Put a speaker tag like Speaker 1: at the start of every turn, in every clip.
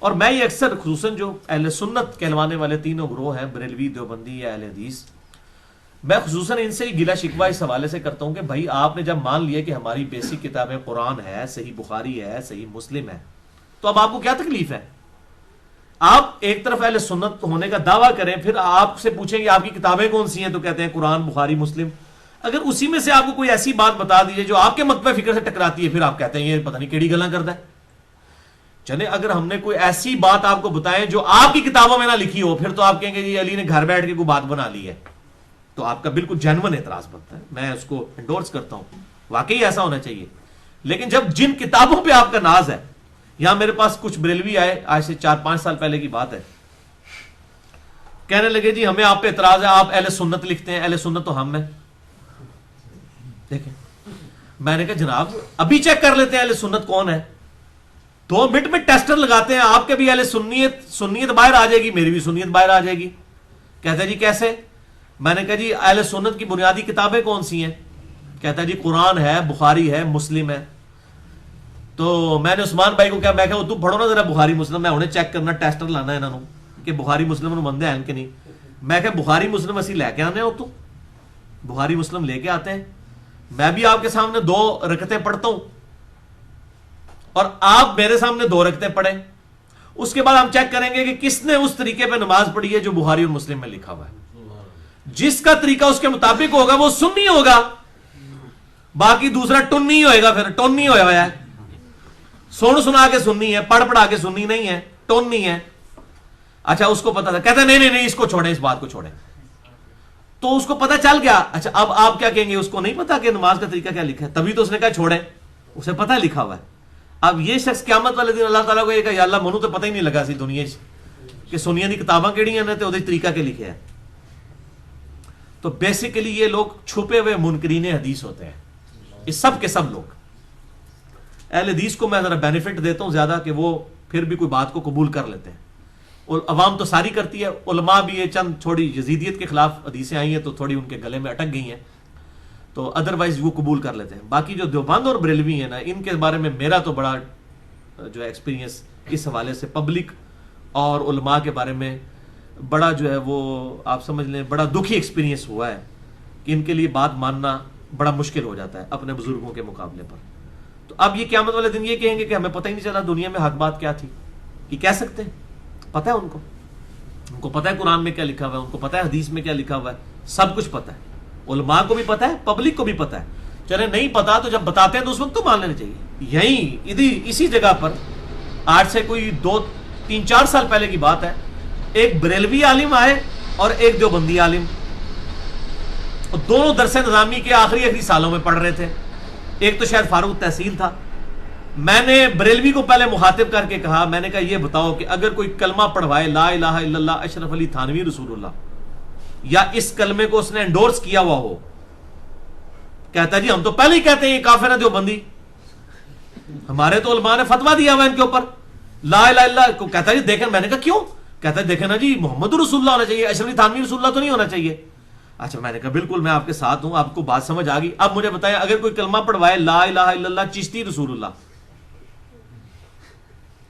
Speaker 1: اور میں یہ اکثر خصوصاً جو اہل سنت کہلوانے والے تینوں گروہ ہیں، بریلوی، دیوبندی یا اہل حدیث، میں خصوصاً ان سے گلا شکوہ اس حوالے سے کرتا ہوں کہ بھائی آپ نے جب مان لیا کہ ہماری بیسک کتابیں قرآن ہے، صحیح بخاری ہے، صحیح مسلم ہے، تو اب آپ کو کیا تکلیف ہے؟ آپ ایک طرف اہل سنت ہونے کا دعویٰ کریں، پھر آپ سے پوچھیں کہ آپ کی کتابیں کون سی ہیں، تو کہتے ہیں قرآن، بخاری، مسلم۔ اگر اسی میں سے آپ کو کوئی ایسی بات بتا دیجیے جو آپ کے مکتبہ فکر سے ٹکراتی ہے، پھر آپ کہتے ہیں یہ پتہ نہیں کیڑی گلاں کرتا ہے۔ چلے اگر ہم نے کوئی ایسی بات آپ کو بتائیں جو آپ کی کتابوں میں نہ لکھی ہو، پھر تو آپ کہیں گے جی علی نے گھر بیٹھ کے کوئی بات بنا لی ہے، تو آپ کا بالکل جینون اعتراض بنتا ہے، میں اس کو انڈورس کرتا ہوں، واقعی ایسا ہونا چاہیے۔ لیکن جب جن کتابوں پہ آپ کا ناز ہے، یہاں میرے پاس کچھ بریلوی آئے، آج سے 4-5 سال پہلے کی بات ہے، کہنے لگے جی ہمیں آپ پہ اعتراض ہے، آپ اہل سنت لکھتے ہیں، اہل سنت تو ہم ہیں۔ دیکھیں، میں نے کہا جناب ابھی چیک کر لیتے ہیں اہل سنت کون ہے۔ 2 منٹ میں ٹیسٹر لگاتے ہیں، آپ کے بھی اہل سنیت باہر آ جائے گی، میری بھی سنیت باہر آ جائے گی۔ کہتا ہے جی کیسے؟ میں نے کہا جی اہل سنت کی بنیادی کتابیں کون سی ہیں؟ کہتا ہے جی قرآن ہے، بخاری ہے، مسلم ہے۔ تو میں نے عثمان بھائی کو کہا، میں کہا تو پڑھو نا ذرا بخاری مسلم، میں انہیں چیک کرنا، ٹیسٹر لانا ہے انہوں کہ بخاری مسلم بندے ہیں کہ نہیں۔ میں کہا بخاری مسلم اسی لے کے آنے ہو، تو بخاری مسلم لے کے آتے ہیں، میں بھی آپ کے سامنے 2 رکعتیں پڑھتا ہوں اور آپ میرے سامنے 2 رکعتیں پڑھیں، اس کے بعد ہم چیک کریں گے کہ کس نے اس طریقے پہ نماز پڑھی ہے جو بخاری اور مسلم میں لکھا ہوا ہے۔ جس کا طریقہ اس کے مطابق ہوگا وہ سنی ہوگا، باقی دوسرا ٹنی ہوئے گا، پھر ٹونی ہوا ہے، سن سنا کے سننی ہے، پڑھ پڑھا کے سننی نہیں ہے، ٹونی ہے۔ اچھا اس کو پتا تھا، کہتا نہیں نہیں نہیں اس کو چھوڑیں، اس بات کو چھوڑیں۔ تو اس کو پتا چل گیا۔ اچھا اب آپ کیا کہیں گے، اس کو نہیں پتا کہ نماز کا طریقہ کیا لکھا ہے، تبھی تو اس نے کہا چھوڑیں، اسے پتا لکھا ہوا ہے۔ اب یہ شخص قیامت والے دن اللہ تعالیٰ کو یہ کہا یا اللہ منو تو پتہ ہی نہیں لگا سی دنیا کہ سنیا دی کتاباں کیڑی ہیں تے اودے طریقہ کے لکھے ہیں۔ تو بیسیکلی یہ لوگ چھپے ہوئے منکرین حدیث ہوتے ہیں، یہ سب کے سب لوگ۔ اہل حدیث کو میں ذرا بینیفٹ دیتا ہوں زیادہ کہ وہ پھر بھی کوئی بات کو قبول کر لیتے ہیں، اور عوام تو ساری کرتی ہے، علماء بھی یہ چند تھوڑی یزیدیت کے خلاف حدیثیں آئی ہیں تو تھوڑی ان کے گلے میں اٹک گئی ہیں، تو ادروائز وہ قبول کر لیتے ہیں۔ باقی جو دیوبند اور بریلوی ہیں نا، ان کے بارے میں میرا تو بڑا جو ہے ایکسپیرینس اس حوالے سے پبلک اور علماء کے بارے میں بڑا جو ہے وہ آپ سمجھ لیں بڑا دکھی ایکسپیرینس ہوا ہے کہ ان کے لیے بات ماننا بڑا مشکل ہو جاتا ہے اپنے بزرگوں کے مقابلے پر۔ تو اب یہ قیامت والے دن یہ کہیں گے کہ ہمیں پتہ ہی نہیں چلا دنیا میں حق بات کیا تھی، کہ کہہ سکتے ہیں؟ پتہ ہے ان کو پتہ ہے قرآن میں کیا لکھا ہوا ہے، ان کو پتہ ہے حدیث میں کیا لکھا ہوا ہے، سب کچھ پتہ ہے، علماء کو بھی پتہ ہے، پبلک کو بھی پتہ ہے۔ چلے نہیں پتا تو جب بتاتے ہیں تو اس وقت تو مان لینا چاہیے۔ یہیں اسی جگہ پر آج سے کوئی 2-3-4 سال پہلے کی بات ہے، ایک بریلوی عالم آئے اور ایک دیوبندی عالم، اور دونوں درس نظامی کے آخری سالوں میں پڑھ رہے تھے۔ ایک تو شاید فاروق تحصیل تھا۔ میں نے بریلوی کو پہلے مخاطب کر کے کہا، میں نے کہا یہ بتاؤ کہ اگر کوئی کلمہ پڑھوائے لا الہ الا اللہ اشرف علی تھانوی رسول اللہ، یا اس کلمے کو اس نے انڈورس کیا ہوا ہو، کہتا ہے جی ہم تو پہلے ہی کہتے ہیں یہ کافر ہے دیوبندی، ہمارے تو علماء نے فتویٰ دیا ہوا ان کے اوپر لا الہ الا اللہ کو۔ کہتا ہے جی دیکھیں، میں نے کہا کیوں؟ کہتا ہے دیکھیں نا جی محمد رسول اللہ ہونا چاہیے، اشرف علی تھانوی رسول اللہ تو نہیں ہونا چاہیے۔ اچھا میں نے کہا بالکل میں آپ کے ساتھ ہوں، آپ کو بات سمجھ آ گئی۔ اب مجھے بتائیں اگر کوئی کلمہ پڑھوائے لا الہ الا اللہ چشتی رسول اللہ،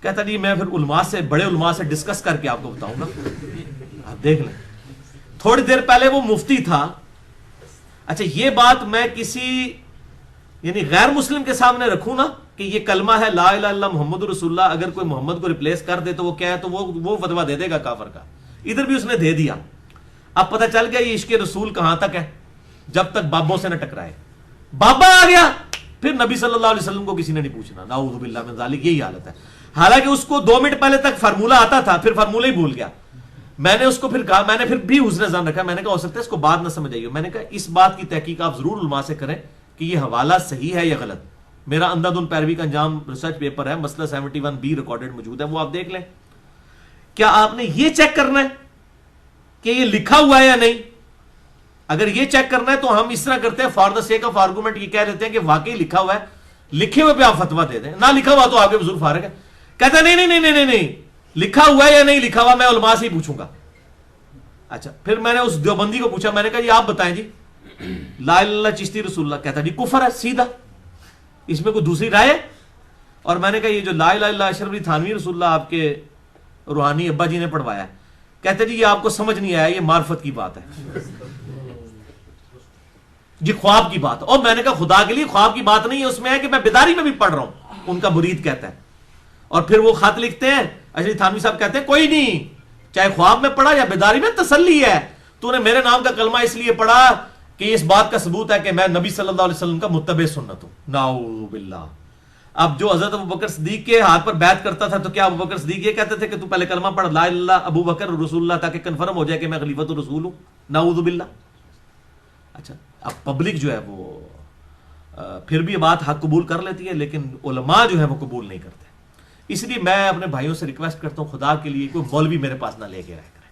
Speaker 1: کہتا جی میں پھر علماء سے بڑے علماء سے ڈسکس کر کے آپ کو بتاؤں گا، آپ دیکھ لیں۔ تھوڑی دیر پہلے وہ مفتی تھا۔ اچھا یہ بات میں کسی یعنی غیر مسلم کے سامنے رکھوں نا کہ یہ کلمہ ہے لا الہ الا اللہ محمد رسول اللہ، اگر کوئی محمد کو ریپلیس کر دے تو وہ کیا ہے، تو وہ فتویٰ دے دے گا کافر کا۔ ادھر بھی اس نے دے دیا۔ اب پتہ چل گیا یہ عشق رسول کہاں تک ہے، جب تک بابوں سے نہ ٹکرائے۔ بابا آ گیا پھر نبی صلی اللہ علیہ وسلم کو کسی نے نہیں پوچھنا، نعوذ باللہ من ذالک، یہی حالت ہے۔ حالانکہ اس کو 2 منٹ پہلے تک فارمولہ آتا تھا، پھر فارمولہ ہی بھول گیا۔ میں نے اس کو پھر کہا، میں نے پھر بھی حسن ظن رکھا، میں نے کہا ہو سکتا ہے اس کو بات نہ سمجھ آئی ہو۔ میں نے کہا اس بات کی تحقیق آپ ضرور علماء سے کریں کہ یہ حوالہ صحیح ہے یا غلط۔ میرا اندھادھند پیروی کا انجام ریسرچ پیپر ہے، مسئلہ 71B ریکارڈڈ موجود ہے، وہ آپ دیکھ لیں۔ کیا آپ نے یہ چیک کرنا ہے کہ یہ لکھا ہوا ہے یا نہیں؟ اگر یہ چیک کرنا ہے تو ہم اس طرح کرتے ہیں، for the sake of argument یہ کہہ دیتے ہیں کہ واقعی لکھا ہوا ہے، لکھے ہوئے پہ آپ فتویٰ دے دیں، نہ لکھا ہوا تو آپ کے بزرگ فارغ ہے۔ کہتا ہے نہیں نہیں نہیں نہیں نہیں لکھا ہوا ہے یا نہیں لکھا ہوا میں علماء سے ہی پوچھوں گا۔ اچھا پھر میں نے اس دیوبندی کو پوچھا، میں نے کہا جی آپ بتائیں جی لا الہ الا اللہ چشتی رسول اللہ، کہتا جی کفر ہے سیدھا، اس میں کوئی دوسری رائے ہے؟ اور میں نے کہا یہ جو لا الہ الا اللہ اشرف علی تھانوی رسول اللہ آپ کے روحانی ابا جی نے پڑھوایا ہے. کہتے جی یہ آپ کو سمجھ نہیں آیا, یہ معرفت کی بات ہے جی, خواب کی بات. اور میں نے کہا خدا کے لیے خواب کی بات نہیں ہے, اس میں ہے کہ میں بیداری میں بھی پڑھ رہا ہوں, ان کا مرید کہتا ہے. اور پھر وہ خط لکھتے ہیں, اشرف تھانوی صاحب کہتے ہیں کوئی نہیں, چاہے خواب میں پڑھا یا بیداری میں, تسلی ہے, تو نے میرے نام کا کلمہ اس لیے پڑھا کہ اس بات کا ثبوت ہے کہ میں نبی صلی اللہ علیہ وسلم کا متبع سنت ہوں. نعوذ باللہ. اب جو حضرت ابوبکر صدیق کے ہاتھ پر بیعت کرتا تھا, تو کیا ابوبکر صدیق یہ کہتے تھے کہ تو پہلے کلمہ پڑھ لا الہ الا اللہ ابو بکر رسول اللہ, تاکہ کنفرم ہو جائے کہ میں خلیفۃ الرسول ہوں؟ نعوذ باللہ. اچھا, اب پبلک جو ہے وہ پھر بھی یہ بات حق قبول کر لیتی ہے, لیکن علماء جو ہے وہ قبول نہیں کرتے. اس لیے میں اپنے بھائیوں سے ریکویسٹ کرتا ہوں, خدا کے لیے کوئی مولوی میرے پاس نہ لے کے رہ کرے,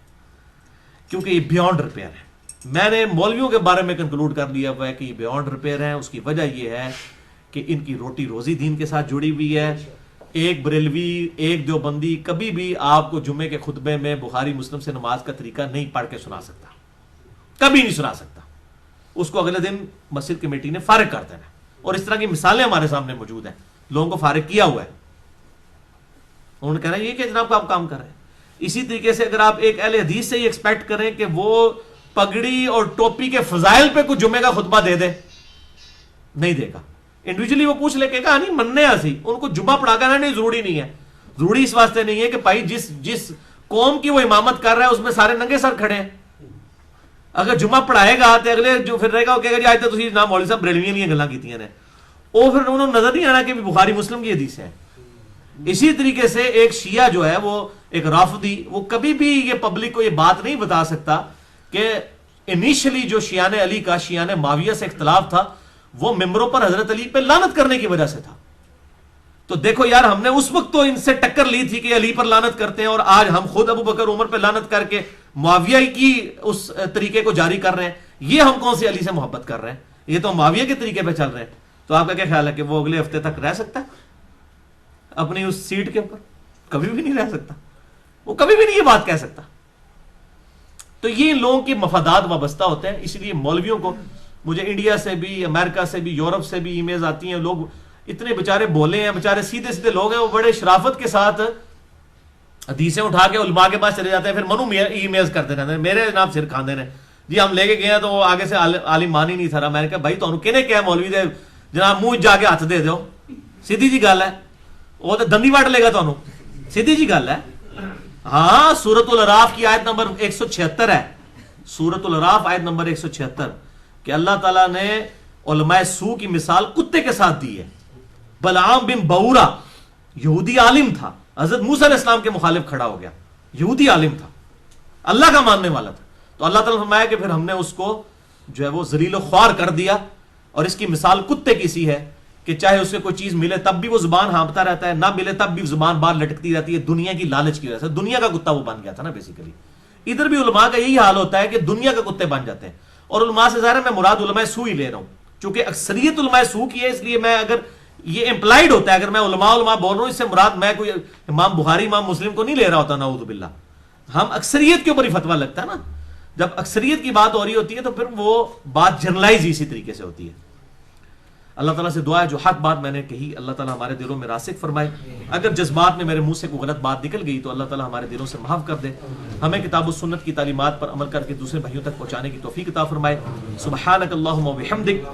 Speaker 1: کیونکہ یہ بیونڈ ریپیئر ہے. میں نے مولویوں کے بارے میں کنکلوڈ کر لیا ہوا ہے کہ یہ بیونڈ ریپیئر ہے. اس کی وجہ یہ ہے کہ ان کی روٹی روزی دین کے ساتھ جڑی ہوئی ہے. ایک بریلوی, ایک دیوبندی کبھی بھی آپ کو جمعے کے خطبے میں بخاری مسلم سے نماز کا طریقہ نہیں پڑھ کے سنا سکتا, کبھی نہیں سنا سکتا. اس کو اگلے دن مسجد کمیٹی نے فارغ کر دینا. اور اس طرح کی مثالیں ہمارے سامنے موجود ہیں, لوگوں کو فارغ کیا ہوا ہے. انہوں نے کہنا یہ کہ جناب آپ کام کر رہے ہیں. اسی طریقے سے اگر آپ ایک اہل حدیث سے یہ ایکسپیکٹ کریں کہ وہ پگڑی اور ٹوپی کے فضائل پہ کچھ جمعے کا خطبہ دے دے, نہیں دے گا. انڈیویجلی وہ پوچھ لے کہ کہا نہیں مننے ایسی, ان کو جمعہ پڑھا کر نہیں ضروری نہیں ہے. ضروری اس واسطے نہیں ہے کہ بھائی جس قوم کی وہ امامت کر رہا ہے اس میں سارے ننگے سر کھڑے ہیں. اگر جمعہ پڑھائے گا تو اگلے جو پھر رہے گا وہ کہے گا جی آج تو تسی جناب مولوی صاحب بریلویاں نہیں گلاں کیتیاں نے, وہ پھر انہوں نے نظر نہیں آنا کہ بخاری مسلم کی حدیث ہے. اسی طریقے سے ایک شیعہ جو ہے وہ ایک رافضی, وہ کبھی بھی یہ پبلک کو یہ بات نہیں بتا سکتا کہ انیشلی جو شیعان علی کا شیعان معاویہ سے اختلاف تھا وہ ممبروں پر حضرت علی پہ لعنت کرنے کی وجہ سے تھا. تو دیکھو یار, ہم نے اس وقت تو ان سے ٹکر لی تھی کہ علی پر لعنت کرتے ہیں, اور آج ہم خود ابو بکر عمر پہ لعنت کر کے معاویہ کی اس طریقے کو جاری کر رہے ہیں. یہ ہم کون سی علی سے محبت کر رہے ہیں؟ یہ تو معاویہ کے طریقے پہ چل رہے ہیں. تو آپ کا کیا خیال ہے کہ وہ اگلے ہفتے تک رہ سکتا ہے اپنی اس سیٹ کے اوپر؟ کبھی بھی نہیں رہ سکتا, وہ کبھی بھی نہیں یہ بات کہہ سکتا. تو یہ لوگوں کے مفادات وابستہ ہوتے ہیں. اس لیے مولویوں کو, مجھے انڈیا سے بھی, امریکہ سے بھی, یورپ سے بھی ای میلز آتی ہیں. لوگ اتنے بیچارے بولے ہیں, بیچارے سیدھے سیدھے لوگ ہیں, وہ بڑے شرافت کے ساتھ حدیثیں اٹھا کے علماء کے پاس چلے جاتے ہیں, پھر منو ای میلز کرتے رہتے ہیں میرے جناب سر کھاندے نے جی ہم لے کے گئے ہیں تو وہ آگے سے عالم مان ہی نہیں تھا. میں نے کہا بھائی تمہیں کہنے کیا مولوی دے جناب منہ جا کے ہاتھ دے دو, سیدھی جی گل ہے, وہ تو دندی وٹ لے گا تمہیں, سیدھی جی گل ہے. ہاں, سورۃ الاعراف کی آیت نمبر 176 ہے, سورۃ الاعراف آیت نمبر 176, کہ اللہ تعالیٰ نے علماء سو کی مثال کتے کے ساتھ دی ہے. بلعام بن بورا یہودی عالم تھا, حضرت موسیٰ علیہ السلام کے مخالف کھڑا ہو گیا, یہودی عالم تھا, اللہ کا ماننے والا تھا. تو اللہ تعالیٰ نے فرمایا کہ پھر ہم نے اس کو جو ہے وہ ذلیل و خوار کر دیا, اور اس کی مثال کتے کی سی ہے کہ چاہے اسے کوئی چیز ملے تب بھی وہ زبان ہانپتا رہتا ہے, نہ ملے تب بھی زبان باہر لٹکتی رہتی ہے, دنیا کی لالچ کی وجہ سے. دنیا کا کتا وہ بن گیا تھا نا بیسیکلی. ادھر بھی علماء کا یہی حال ہوتا ہے کہ دنیا کا کتے بن جاتے ہیں. اور علماء سے ظاہر ہے میں مراد علماء سو ہی لے رہا ہوں, چونکہ اکثریت علماء سو کی ہے, اس لیے میں اگر یہ امپلائڈ ہوتا ہے, اگر میں علماء بول رہا ہوں, اس سے مراد میں کوئی امام بخاری امام مسلم کو نہیں لے رہا ہوتا, نعوذ باللہ. ہم اکثریت کے اوپر ہی فتویٰ لگتا ہے نا. جب اکثریت کی بات ہو رہی ہوتی ہے تو پھر وہ بات جنرلائز اسی طریقے سے ہوتی ہے. اللہ تعالیٰ سے دعا ہے جو حق بات میں نے کہی اللہ تعالیٰ ہمارے دلوں میں راسخ فرمائے. اگر جذبات میں میرے منہ سے کوئی غلط بات نکل گئی تو اللہ تعالیٰ ہمارے دلوں سے معاف کر دے. ہمیں کتاب و سنت کی تعلیمات پر عمل کر کے دوسرے بھائیوں تک پہنچانے کی توفیق عطا فرمائے. سبحانک اللہم و بحمدک,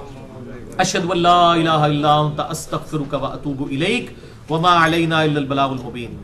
Speaker 1: اشہد ان لا الہ الا انت استغفرک و اتوب الیک, وما علینا الا البلاغ المبین.